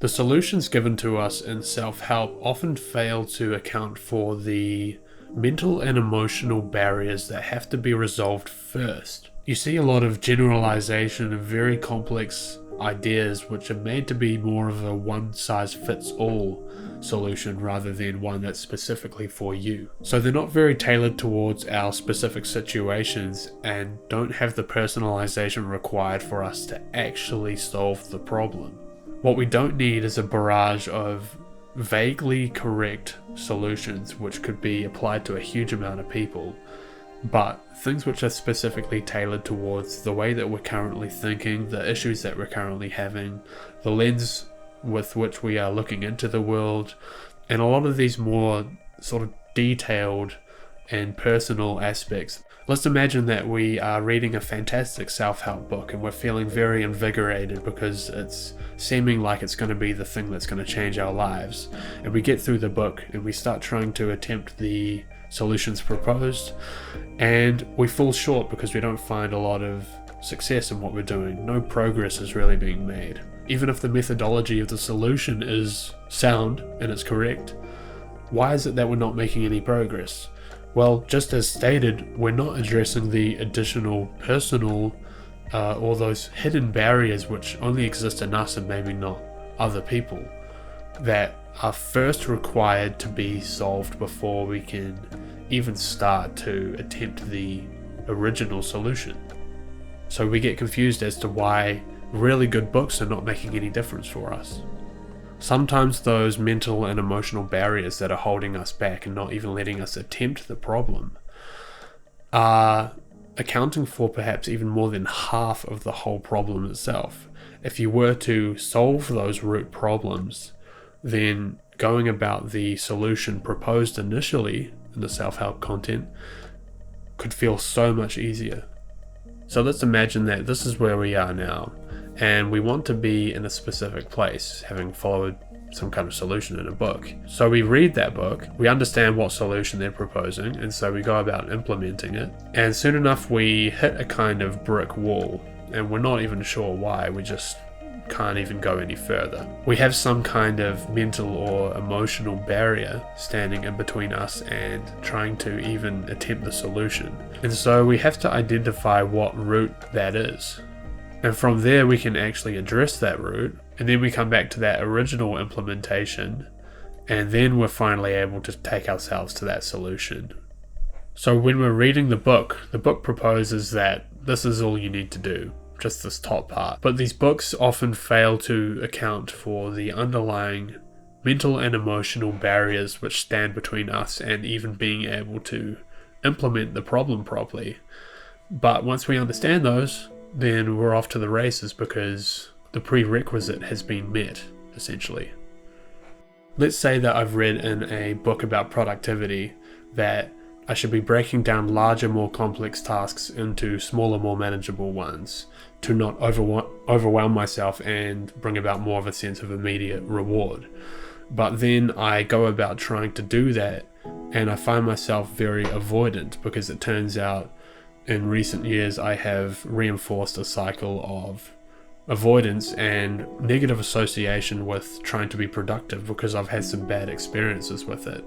The solutions given to us in self-help often fail to account for the mental and emotional barriers that have to be resolved first. You see a lot of generalization of very complex ideas which are made to be more of a one-size-fits-all solution rather than one that's specifically for you. So they're not very tailored towards our specific situations and don't have the personalization required for us to actually solve the problem. What we don't need is a barrage of vaguely correct solutions which could be applied to a huge amount of people, but things which are specifically tailored towards the way that we're currently thinking, the issues that we're currently having, the lens with which we are looking into the world, and a lot of these more sort of detailed and personal aspects. Let's imagine that we are reading a fantastic self-help book and we're feeling very invigorated because it's seeming like it's going to be the thing that's going to change our lives. And we get through the book and we start trying to attempt the solutions proposed, and we fall short because we don't find a lot of success in what we're doing. No progress is really being made. Even if the methodology of the solution is sound and it's correct, why is it that we're not making any progress? Well, just as stated, we're not addressing the additional personal or those hidden barriers which only exist in us and maybe not other people, that are first required to be solved before we can even start to attempt the original solution. So we get confused as to why really good books are not making any difference for us. Sometimes those mental and emotional barriers that are holding us back and not even letting us attempt the problem are accounting for perhaps even more than half of the whole problem itself. If you were to solve those root problems, then going about the solution proposed initially in the self-help content could feel so much easier. So let's imagine that this is where we are now, and we want to be in a specific place, having followed some kind of solution in a book. So we read that book, we understand what solution they're proposing, and so we go about implementing it. And soon enough we hit a kind of brick wall, and we're not even sure why, we just can't even go any further. We have some kind of mental or emotional barrier standing in between us and trying to even attempt the solution. And so we have to identify what root that is. And from there we can actually address that root, and then we come back to that original implementation, and then we're finally able to take ourselves to that solution. So when we're reading the book proposes that this is all you need to do, just this top part. But these books often fail to account for the underlying mental and emotional barriers which stand between us and even being able to implement the problem properly. But once we understand those, then we're off to the races because the prerequisite has been met, essentially. Let's say that I've read in a book about productivity that I should be breaking down larger, more complex tasks into smaller, more manageable ones to not overwhelm myself and bring about more of a sense of immediate reward. But then I go about trying to do that and I find myself very avoidant because it turns out in recent years I have reinforced a cycle of avoidance and negative association with trying to be productive because I've had some bad experiences with it.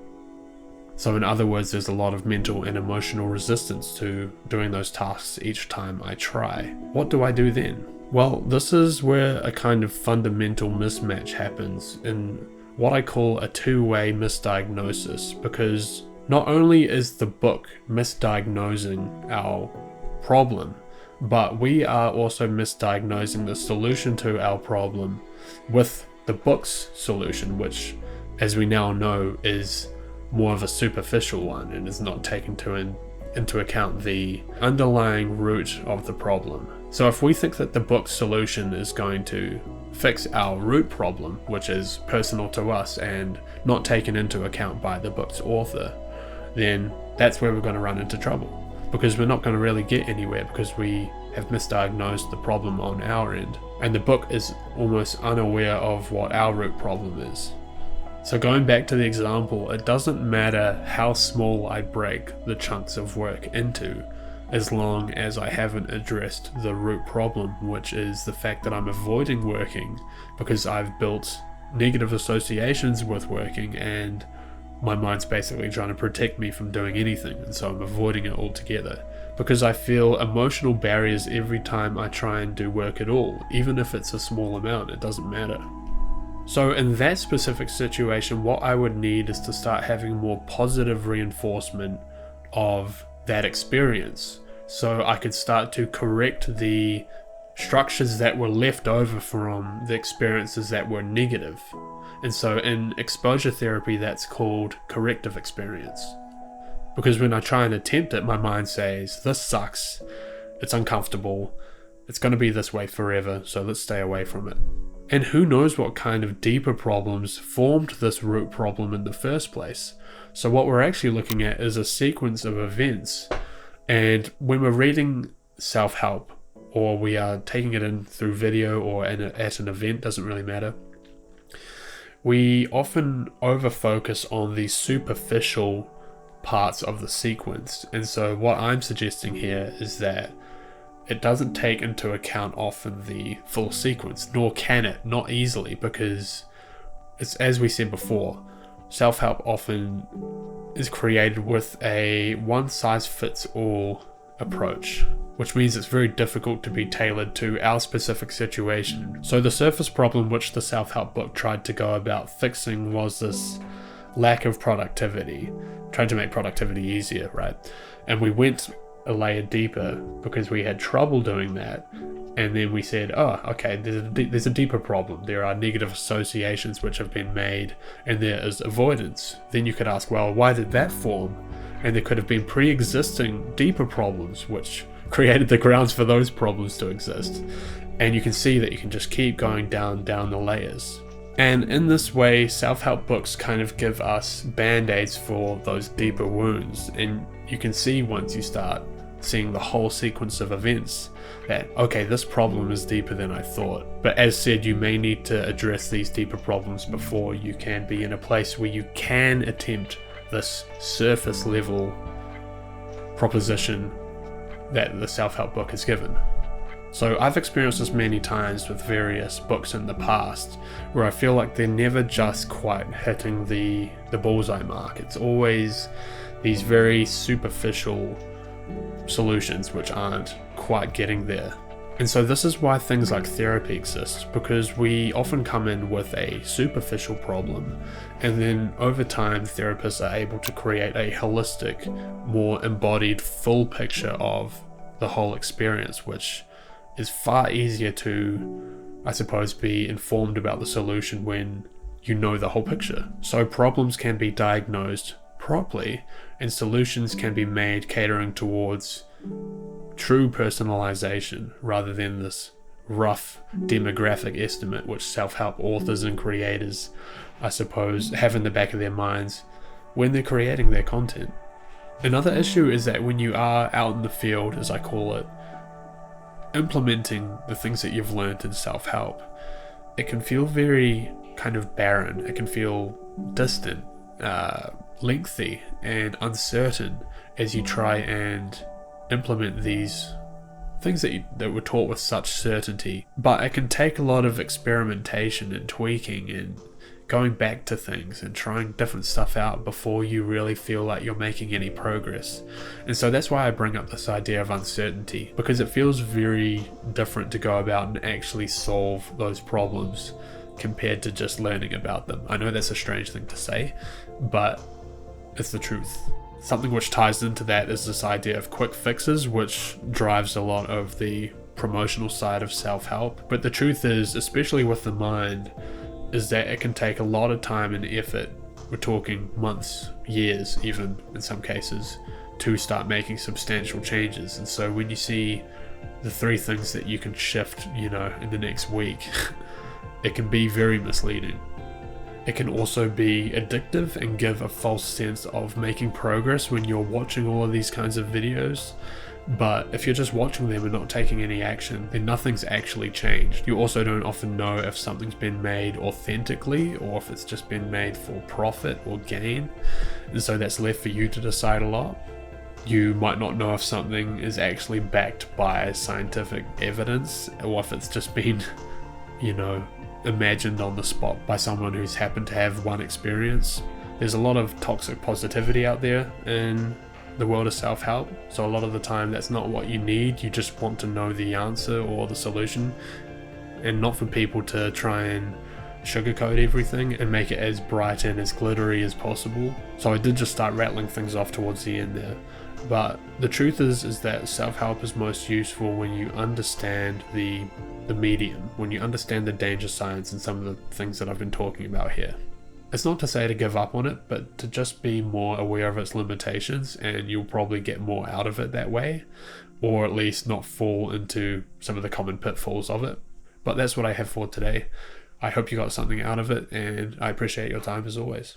So in other words, there's a lot of mental and emotional resistance to doing those tasks each time I try. What do I do then? Well, this is where a kind of fundamental mismatch happens in what I call a two-way misdiagnosis, because not only is the book misdiagnosing our problem, but we are also misdiagnosing the solution to our problem with the book's solution, which, as we now know, is more of a superficial one and is not taken into account the underlying root of the problem. So if we think that the book's solution is going to fix our root problem, which is personal to us and not taken into account by the book's author, then that's where we're going to run into trouble, because we're not going to really get anywhere because we have misdiagnosed the problem on our end, and the book is almost unaware of what our root problem is. So going back to the example, it doesn't matter how small I break the chunks of work into, as long as I haven't addressed the root problem, which is the fact that I'm avoiding working because I've built negative associations with working, and my mind's basically trying to protect me from doing anything, and so I'm avoiding it altogether because I feel emotional barriers every time I try and do work at all. Even if it's a small amount, it doesn't matter. So in that specific situation, what I would need is to start having more positive reinforcement of that experience, so I could start to correct the structures that were left over from the experiences that were negative. And so in exposure therapy, that's called corrective experience. Because when I try and attempt it, my mind says, this sucks, it's uncomfortable, it's going to be this way forever, so let's stay away from it. And who knows what kind of deeper problems formed this root problem in the first place. So what we're actually looking at is a sequence of events. And when we're reading self-help, or we are taking it in through video or at an event, doesn't really matter, we often over-focus on the superficial parts of the sequence. And so what I'm suggesting here is that it doesn't take into account often the full sequence, nor can it, not easily, because it's, as we said before, self-help often is created with a one-size-fits-all approach, which means it's very difficult to be tailored to our specific situation. So the surface problem which the self-help book tried to go about fixing was this lack of productivity, trying to make productivity easier, right? And we went a layer deeper because we had trouble doing that, and then we said, oh, okay, there's a deeper problem. There are negative associations which have been made, and there is avoidance. Then you could ask, well, why did that form? And there could have been pre-existing deeper problems which created the grounds for those problems to exist. And you can see that you can just keep going down the layers. And in this way, self-help books kind of give us band-aids for those deeper wounds. And you can see once you start seeing the whole sequence of events that, okay, this problem is deeper than I thought. But as said, you may need to address these deeper problems before you can be in a place where you can attempt this surface level proposition that the self-help book has given. So I've experienced this many times with various books in the past, where I feel like they're never just quite hitting the bullseye mark. It's always these very superficial solutions which aren't quite getting there. And so this is why things like therapy exist, because we often come in with a superficial problem, and then over time therapists are able to create a holistic, more embodied, full picture of the whole experience, which is far easier to, I suppose, be informed about the solution when you know the whole picture. So problems can be diagnosed properly, and solutions can be made catering towards true personalization rather than this rough demographic estimate which self-help authors and creators, I suppose, have in the back of their minds when they're creating their content. Another issue is that when you are out in the field, as I call it, implementing the things that you've learned in self-help, it can feel very kind of barren. It can feel distant, lengthy and uncertain as you try and implement these things that were taught with such certainty. But it can take a lot of experimentation and tweaking and going back to things and trying different stuff out before you really feel like you're making any progress. And so that's why I bring up this idea of uncertainty, because it feels very different to go about and actually solve those problems compared to just learning about them. I know that's a strange thing to say, but it's the truth. Something which ties into that is this idea of quick fixes, which drives a lot of the promotional side of self-help. But the truth is, especially with the mind, is that it can take a lot of time and effort. We're talking months, years even in some cases, to start making substantial changes. And so when you see the 3 things that you can shift, in the next week, it can be very misleading. It can also be addictive and give a false sense of making progress when you're watching all of these kinds of videos. But if you're just watching them and not taking any action, then nothing's actually changed. You also don't often know if something's been made authentically or if it's just been made for profit or gain. And so that's left for you to decide a lot. You might not know if something is actually backed by scientific evidence or if it's just been, imagined on the spot by someone who's happened to have one experience. There's a lot of toxic positivity out there in the world of self-help, so a lot of the time that's not what you need. You just want to know the answer or the solution, and not for people to try and sugarcoat everything and make it as bright and as glittery as possible. So I did just start rattling things off towards the end there. But the truth is that self-help is most useful when you understand the medium, when you understand the danger signs and some of the things that I've been talking about here. It's not to say to give up on it, but to just be more aware of its limitations, and you'll probably get more out of it that way, or at least not fall into some of the common pitfalls of it. But that's what I have for today. I hope you got something out of it, and I appreciate your time as always.